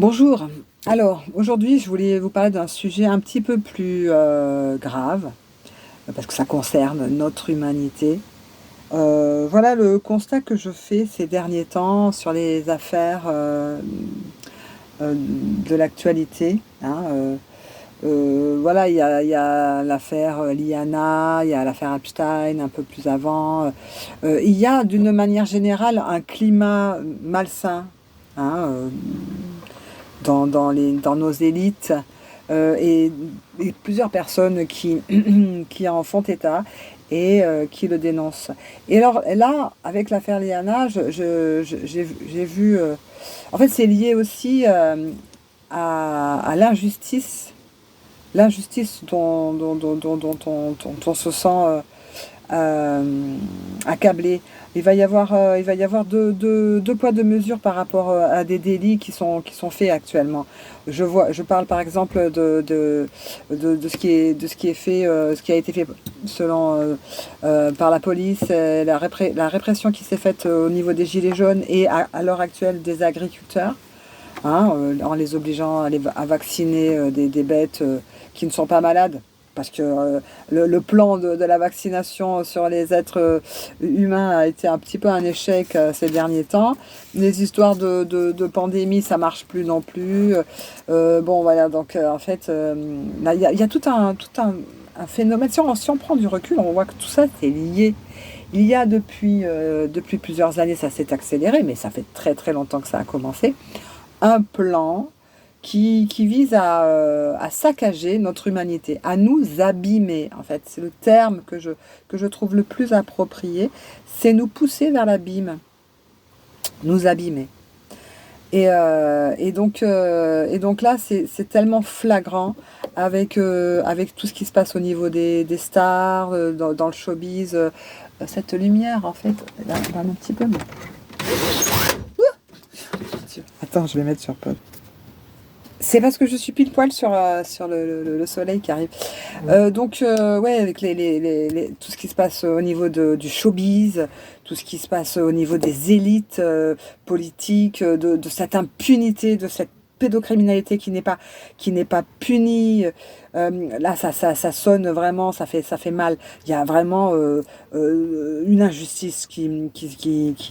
Bonjour. Alors, aujourd'hui, je voulais vous parler d'un sujet un petit peu plus grave, parce que ça concerne notre humanité. Voilà le constat que je fais ces derniers temps sur les affaires de l'actualité, hein. Voilà, il y a l'affaire Liana, il y a l'affaire Epstein un peu plus avant. Il y a d'une manière générale un climat malsain, hein, dans nos élites, et plusieurs personnes qui en font état et qui le dénoncent. Et alors là, avec l'affaire Liana, j'ai vu... en fait, c'est lié aussi à l'injustice dont on se sent accablé. Il va y avoir deux poids, deux mesures par rapport à des délits qui sont faits actuellement. Je parle par exemple de ce qui est fait, ce qui a été fait par la police, la répression qui s'est faite au niveau des gilets jaunes et à l'heure actuelle des agriculteurs, hein, en les obligeant à vacciner des bêtes qui ne sont pas malades. Parce que le plan de la vaccination sur les êtres humains a été un petit peu un échec ces derniers temps. Les histoires de pandémie, ça marche plus non plus. Bon, voilà, donc en fait, là, il y a tout un phénomène. Si on prend du recul, on voit que tout ça, c'est lié. Il y a depuis plusieurs années, ça s'est accéléré, mais ça fait très très longtemps que ça a commencé, un plan qui vise à saccager notre humanité, à nous abîmer, en fait. C'est le terme que je trouve le plus approprié. C'est nous pousser vers l'abîme, nous abîmer. Et donc là, c'est tellement flagrant avec tout ce qui se passe au niveau des stars, dans le showbiz. Cette lumière, en fait, elle va un petit peu... Attends, je vais mettre sur pause. C'est parce que je suis pile poil sur le soleil qui arrive. Ouais, avec tout ce qui se passe au niveau du showbiz, tout ce qui se passe au niveau des élites politiques, de cette impunité, de cette pédocriminalité qui n'est pas punie. Là, ça sonne vraiment, ça fait mal. Il y a vraiment une injustice qui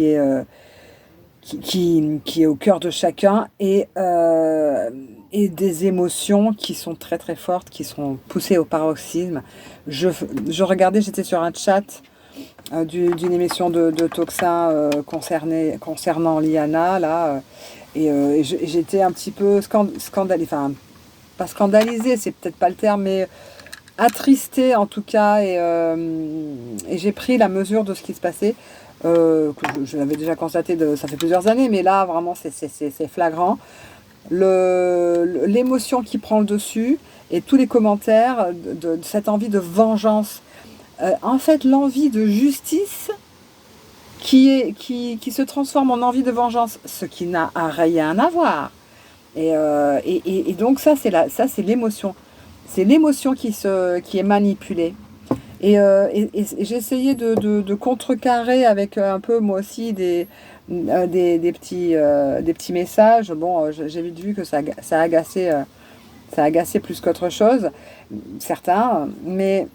est au cœur de chacun et des émotions qui sont très très fortes, qui sont poussées au paroxysme. Je regardais, j'étais sur un chat d'une émission de Toxin concernant Liana, là, et j'étais un petit peu scandalisée, enfin, pas scandalisée, c'est peut-être pas le terme, mais attristée en tout cas, et j'ai pris la mesure de ce qui se passait. Que je l'avais déjà constaté, ça fait plusieurs années, mais là vraiment c'est flagrant. L'émotion qui prend le dessus et tous les commentaires de cette envie de vengeance. En fait, l'envie de justice qui se transforme en envie de vengeance, ce qui n'a rien à voir. Et donc ça c'est l'émotion. C'est l'émotion qui est manipulée. Et j'ai essayé de contrecarrer avec un peu moi aussi des petits messages. Bon, j'ai vite vu que ça a agacé plus qu'autre chose, certains. Mais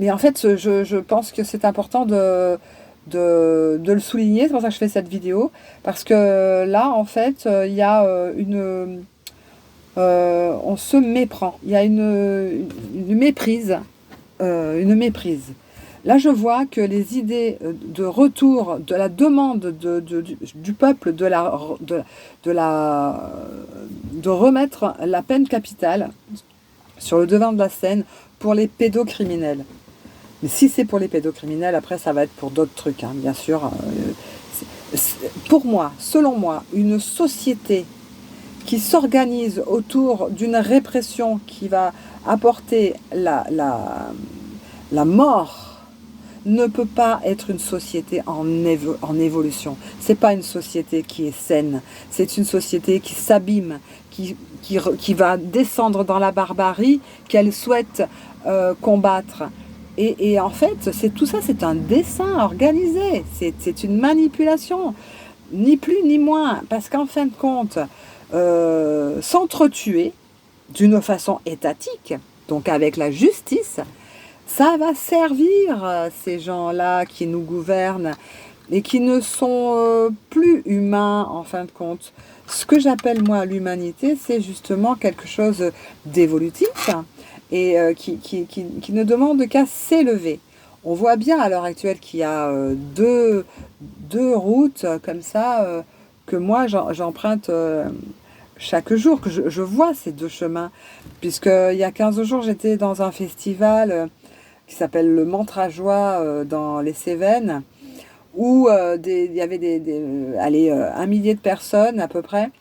en fait, je pense que c'est important de le souligner. C'est pour ça que je fais cette vidéo. Parce que là, en fait, il y a on se méprend. Il y a une méprise. Une méprise. Là, je vois que les idées de retour, de la demande du peuple de remettre la peine capitale sur le devant de la scène pour les pédocriminels. Mais si c'est pour les pédocriminels, après, ça va être pour d'autres trucs, hein, bien sûr. Pour moi, selon moi, une société qui s'organise autour d'une répression qui va apporter la mort ne peut pas être une société en évolution. C'est pas une société qui est saine. C'est une société qui s'abîme, qui va descendre dans la barbarie qu'elle souhaite combattre. Et en fait, tout ça, c'est un dessein organisé. C'est une manipulation, ni plus ni moins. Parce qu'en fin de compte, s'entretuer d'une façon étatique, donc avec la justice, ça va servir ces gens-là qui nous gouvernent et qui ne sont plus humains en fin de compte. Ce que j'appelle moi l'humanité, c'est justement quelque chose d'évolutif et qui ne demande qu'à s'élever. On voit bien à l'heure actuelle qu'il y a deux routes comme ça que moi j'emprunte chaque jour, que je vois ces deux chemins. Puisque il y a 15 jours, j'étais dans un festival qui s'appelle le Mantra-Joie dans les Cévennes, où il y avait allez, 1 millier de personnes à peu près,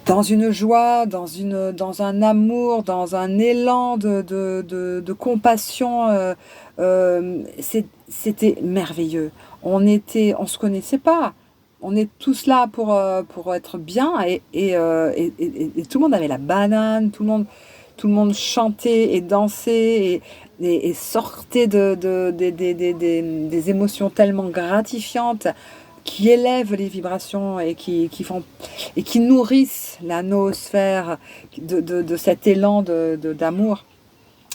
dans une joie, dans un amour, dans un élan de compassion. C'était merveilleux. On se connaissait pas. On est tous là pour être bien et tout le monde avait la banane, tout le monde chantait et dansait et sortait des émotions tellement gratifiantes qui élèvent les vibrations et qui nourrissent la noosphère de cet élan d'amour.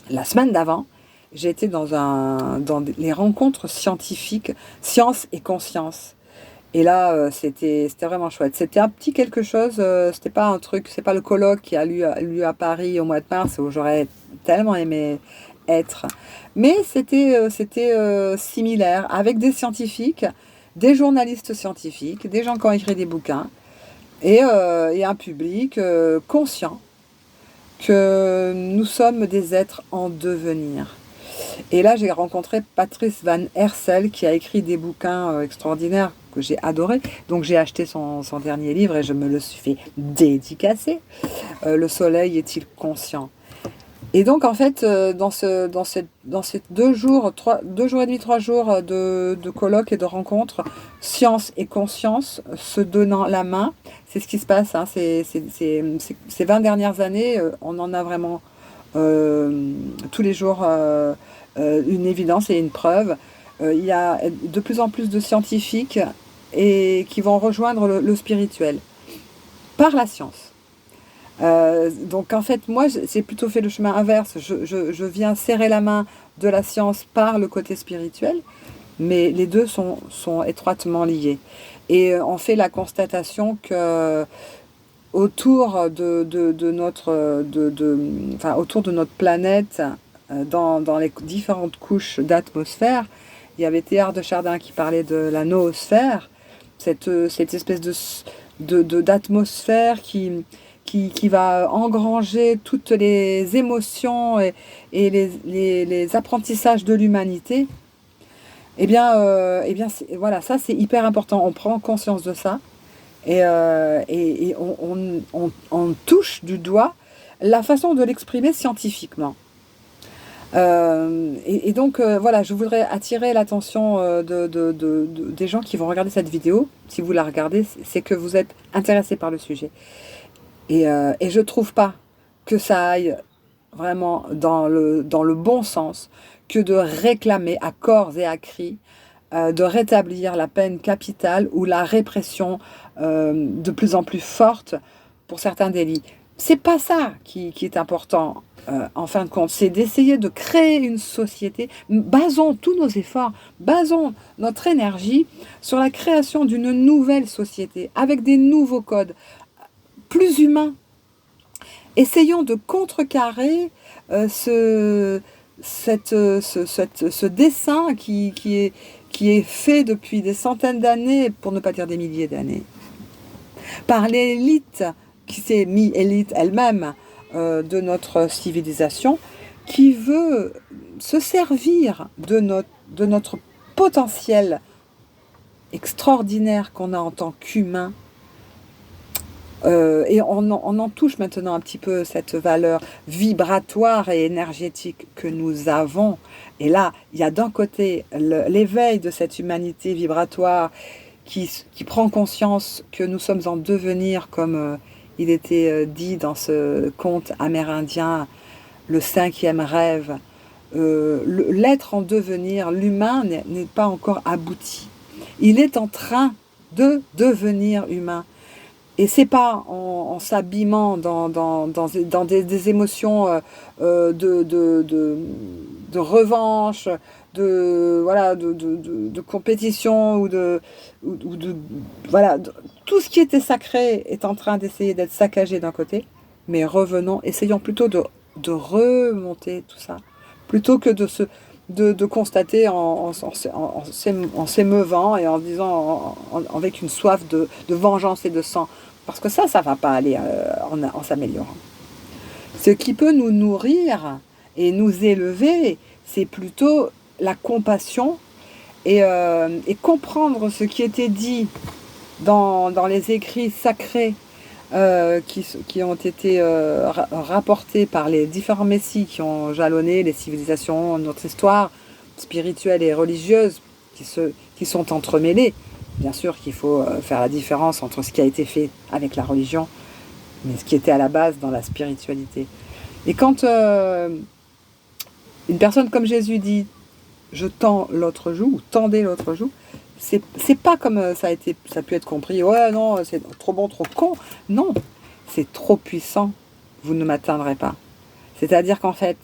La semaine d'avant, j'étais dans les rencontres scientifiques, science et conscience. Et là, c'était vraiment chouette. C'était un petit quelque chose, c'était pas un truc, c'est pas le colloque qui a lieu à Paris au mois de mars, où j'aurais tellement aimé être. Mais c'était similaire, avec des scientifiques, des journalistes scientifiques, des gens qui ont écrit des bouquins, et un public conscient que nous sommes des êtres en devenir. Et là, j'ai rencontré Patrice Van Hersel qui a écrit des bouquins extraordinaires que j'ai adorés. Donc j'ai acheté son dernier livre et je me le suis fait dédicacer. Le soleil est-il conscient? Et donc en fait, dans ces 2 jours, 2 jours et demi, 3 jours de colloques et de rencontres, science et conscience se donnant la main, c'est ce qui se passe. Hein, ces 20 dernières années, on en a vraiment tous les jours une évidence et une preuve. Il y a de plus en plus de scientifiques qui vont rejoindre le spirituel par la science. Donc en fait, moi, j'ai plutôt fait le chemin inverse. Je viens serrer la main de la science par le côté spirituel, mais les deux sont étroitement liés. Et on fait la constatation que autour autour de notre planète, dans les différentes couches d'atmosphère, il y avait Théard de Chardin qui parlait de la noosphère, cette espèce d'atmosphère qui va engranger toutes les émotions et les apprentissages de l'humanité. Voilà, ça c'est hyper important. On prend conscience de ça et on touche du doigt la façon de l'exprimer scientifiquement. Donc voilà, je voudrais attirer l'attention des gens qui vont regarder cette vidéo. Si vous la regardez, c'est que vous êtes intéressés par le sujet. Et je trouve pas que ça aille vraiment dans le bon sens que de réclamer à corps et à cri de rétablir la peine capitale ou la répression de plus en plus forte pour certains délits. C'est pas ça qui est important en fin de compte, c'est d'essayer de créer une société. Basons tous nos efforts, basons notre énergie sur la création d'une nouvelle société avec des nouveaux codes plus humains. Essayons de contrecarrer ce dessin qui est fait depuis des centaines d'années, pour ne pas dire des milliers d'années, par l'élite qui s'est mis élite elle-même de notre civilisation, qui veut se servir de notre potentiel extraordinaire qu'on a en tant qu'humain. Et on en touche maintenant un petit peu cette valeur vibratoire et énergétique que nous avons. Et là, il y a d'un côté l'éveil de cette humanité vibratoire qui prend conscience que nous sommes en devenir, comme il était dit dans ce conte amérindien, le 5e rêve. L'être en devenir, l'humain n'est pas encore abouti. Il est en train de devenir humain. Et c'est pas en s'abîmant dans des émotions de revanche, voilà, de compétition ou de voilà, tout ce qui était sacré est en train d'essayer d'être saccagé d'un côté, mais revenons, essayons plutôt de remonter tout ça, plutôt que de constater en s'émeuvant et en disant avec une soif de vengeance et de sang. Parce que ça va pas aller en s'améliorant. Ce qui peut nous nourrir et nous élever, c'est plutôt la compassion et comprendre ce qui était dit dans les écrits sacrés qui ont été rapportés par les différents messies qui ont jalonné les civilisations, notre histoire spirituelle et religieuse qui sont entremêlées. Bien sûr qu'il faut faire la différence entre ce qui a été fait avec la religion, mais ce qui était à la base dans la spiritualité. Et quand une personne comme Jésus dit « je tends l'autre joue » ou « tendez l'autre joue », c'est pas comme ça a pu être compris. Ouais, non, c'est trop bon, trop con. Non, c'est trop puissant. Vous ne m'atteindrez pas. C'est-à-dire qu'en fait,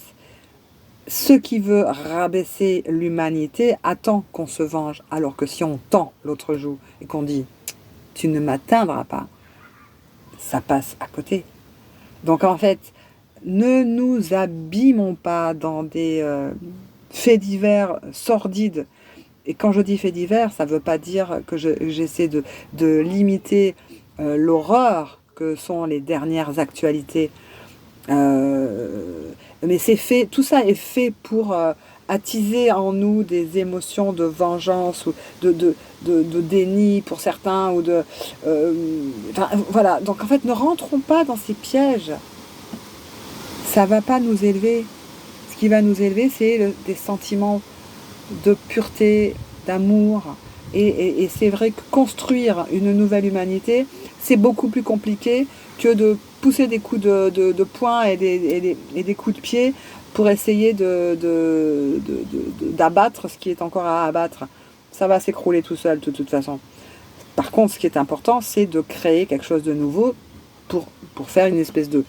ce qui veut rabaisser l'humanité attend qu'on se venge. Alors que si on tend l'autre joue et qu'on dit tu ne m'atteindras pas, ça passe à côté. Donc en fait, ne nous abîmons pas dans des faits divers sordides. Et quand je dis faits divers, ça ne veut pas dire que j'essaie de limiter l'horreur que sont les dernières actualités. Mais c'est fait, tout ça est fait pour attiser en nous des émotions de vengeance ou de déni pour certains. Enfin, voilà. Donc en fait, ne rentrons pas dans ces pièges. Ça ne va pas nous élever. Ce qui va nous élever, c'est des sentiments de pureté, d'amour. Et c'est vrai que construire une nouvelle humanité, c'est beaucoup plus compliqué que de pousser des coups de poing et des coups de pied pour essayer d'abattre ce qui est encore à abattre. Ça va s'écrouler tout seul de toute façon. Par contre, ce qui est important, c'est de créer quelque chose de nouveau pour faire une espèce de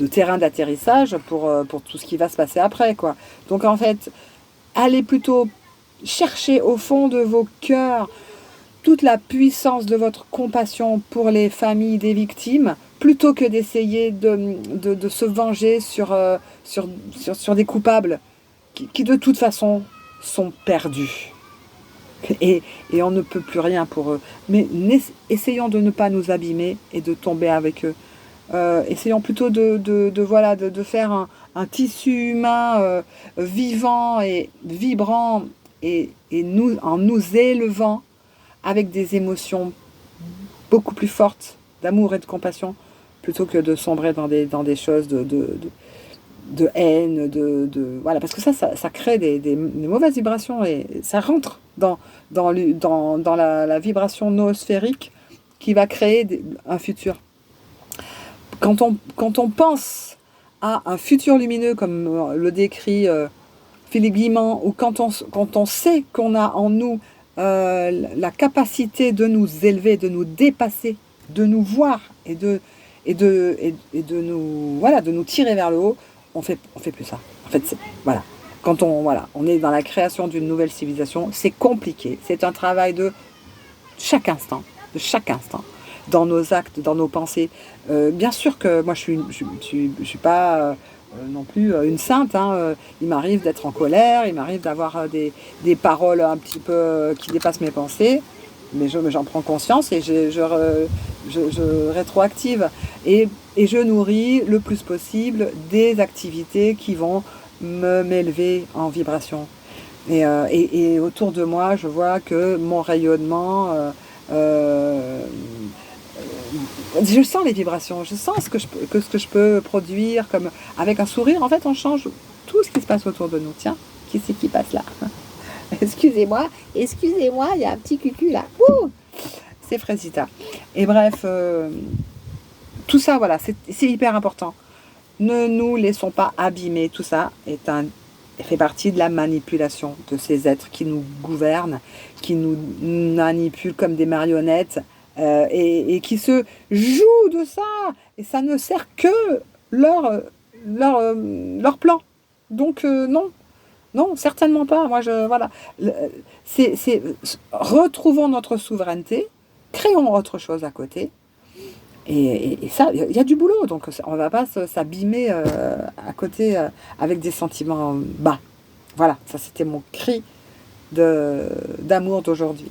terrain d'atterrissage pour tout ce qui va se passer après, quoi. Donc en fait, allez plutôt chercher au fond de vos cœurs toute la puissance de votre compassion pour les familles des victimes, plutôt que d'essayer de se venger sur des coupables qui de toute façon sont perdus. Et on ne peut plus rien pour eux. Mais essayons de ne pas nous abîmer et de tomber avec eux. Essayons plutôt de faire un tissu humain vivant et vibrant en nous élevant avec des émotions beaucoup plus fortes d'amour et de compassion plutôt que de sombrer dans des choses de haine, voilà, parce que ça crée des mauvaises vibrations et ça rentre dans la vibration noosphérique qui va créer un futur. Quand on pense à un futur lumineux, comme le décrit Philippe Guimand, ou quand on sait qu'on a en nous la capacité de nous élever, de nous dépasser, de nous voir et de nous tirer vers le haut, on fait plus ça. En fait, voilà. Quand on est dans la création d'une nouvelle civilisation, c'est compliqué. C'est un travail de chaque instant, dans nos actes, dans nos pensées. Bien sûr que moi, je suis pas non plus une sainte. Hein. Il m'arrive d'être en colère, il m'arrive d'avoir des paroles un petit peu qui dépassent mes pensées, mais j'en prends conscience et je rétroactive. Et je nourris le plus possible des activités qui vont m'élever en vibration. Et autour de moi, je vois que mon rayonnement... je sens les vibrations, je sens ce que je peux produire comme avec un sourire. En fait, on change tout ce qui se passe autour de nous. Tiens, qui c'est qui passe là? Excusez-moi, il y a un petit cucu là. Ouh, c'est Frésita. Et bref, tout ça, voilà, c'est hyper important. Ne nous laissons pas abîmer. Tout ça fait partie de la manipulation de ces êtres qui nous gouvernent, qui nous manipulent comme des marionnettes et qui se jouent de ça, et ça ne sert que leur plan. Donc non, non, certainement pas. Moi, voilà. Retrouvons notre souveraineté, créons autre chose à côté. Et ça, il y a du boulot, donc on ne va pas s'abîmer à côté avec des sentiments bas. Voilà, ça c'était mon cri d'amour d'aujourd'hui.